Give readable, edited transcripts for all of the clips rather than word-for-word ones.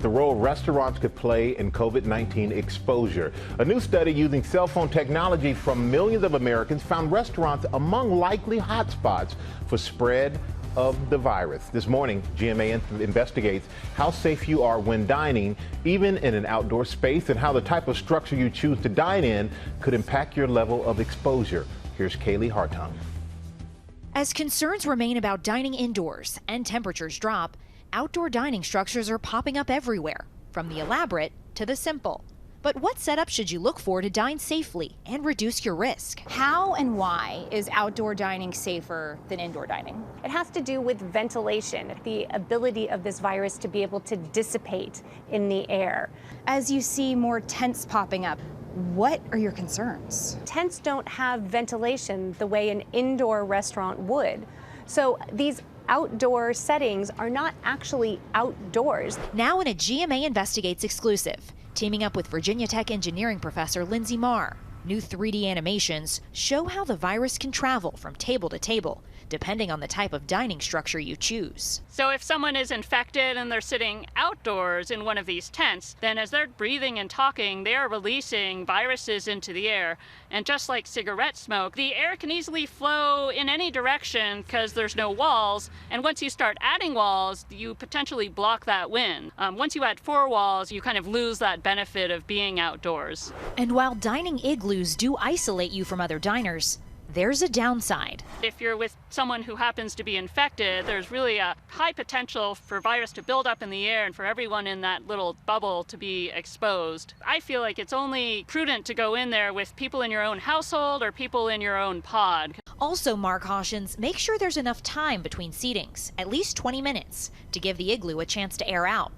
The role restaurants could play in COVID-19 exposure. A new study using cell phone technology from millions of Americans found restaurants among likely hotspots for spread of the virus. This morning, GMA investigates how safe you are when dining, even in an outdoor space, and how the type of structure you choose to dine in could impact your level of exposure. Here's Kaylee Hartung. As concerns remain about dining indoors and temperatures drop, outdoor dining structures are popping up everywhere, from the elaborate to the simple. But what setup should you look for to dine safely and reduce your risk? How and why is outdoor dining safer than indoor dining? It has to do with ventilation, the ability of this virus to be able to dissipate in the air. As you see more tents popping up, what are your concerns? Tents don't have ventilation the way an indoor restaurant would. So these outdoor settings are not actually outdoors. Now in a GMA Investigates exclusive, teaming up with Virginia Tech engineering professor Lindsay Marr, new 3D animations show how the virus can travel from table to table, depending on the type of dining structure you choose. So if someone is infected and they're sitting outdoors in one of these tents, then as they're breathing and talking, they are releasing viruses into the air. And just like cigarette smoke, the air can easily flow in any direction because there's no walls. And once you start adding walls, you potentially block that wind. Once you add 4 walls, you kind of lose that benefit of being outdoors. And while dining igloos do isolate you from other diners, there's a downside. If you're with someone who happens to be infected, there's really a high potential for virus to build up in the air and for everyone in that little bubble to be exposed. I feel like it's only prudent to go in there with people in your own household or people in your own pod. Also, Marr cautions, make sure there's enough time between seatings, at least 20 minutes, to give the igloo a chance to air out.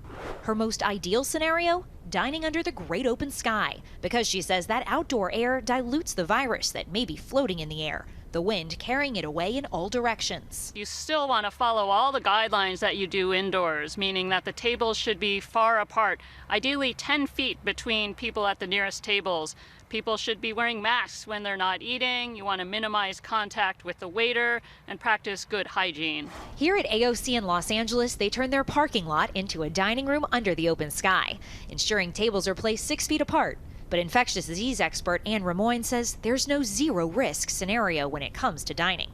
Her most ideal scenario? Dining under the great open sky, because she says that outdoor air dilutes the virus that may be floating in the air, the wind carrying it away in all directions. You still want to follow all the guidelines that you do indoors, meaning that the tables should be far apart, ideally 10 feet between people at the nearest tables. People should be wearing masks when they're not eating. You want to minimize contact with the waiter and practice good hygiene. Here at AOC in Los Angeles, they turn their parking lot into a dining room under the open sky, ensuring tables are placed 6 feet apart. But infectious disease expert Anne Ramoyne says there's no zero risk scenario when it comes to dining.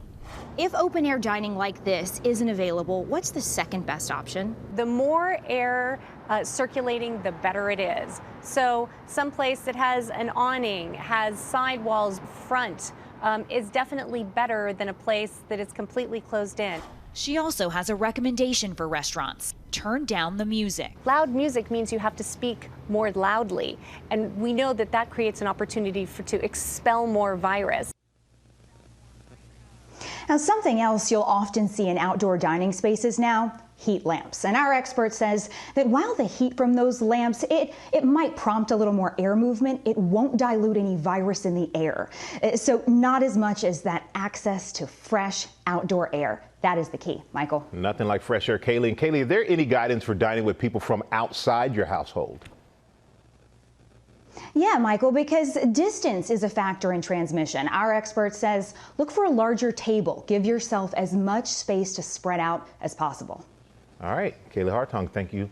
If open air dining like this isn't available, what's the second best option? The more air circulating, the better it is. So someplace that has an awning, has sidewalls front, is definitely better than a place that is completely closed in. She also has a recommendation for restaurants. Turn down the music. Loud music means you have to speak more loudly, and we know that that creates an opportunity to expel more virus. Now, something else you'll often see in outdoor dining spaces now, heat lamps. And our expert says that while the heat from those lamps, it might prompt a little more air movement, it won't dilute any virus in the air. So not as much as that access to fresh outdoor air. That is the key. Michael? Nothing like fresh air. Kaylee. And Kaylee, is there any guidance for dining with people from outside your household? Yeah, Michael, because distance is a factor in transmission. Our expert says look for a larger table. Give yourself as much space to spread out as possible. All right. Kaylee Hartung, thank you.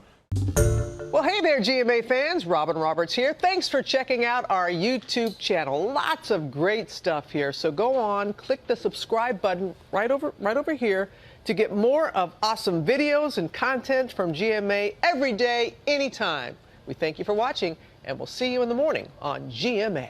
Well, hey there, GMA fans. Robin Roberts here. Thanks for checking out our YouTube channel. Lots of great stuff here. So go on, click the subscribe button right over here to get more of awesome videos and content from GMA every day, anytime. We thank you for watching, and we'll see you in the morning on GMA.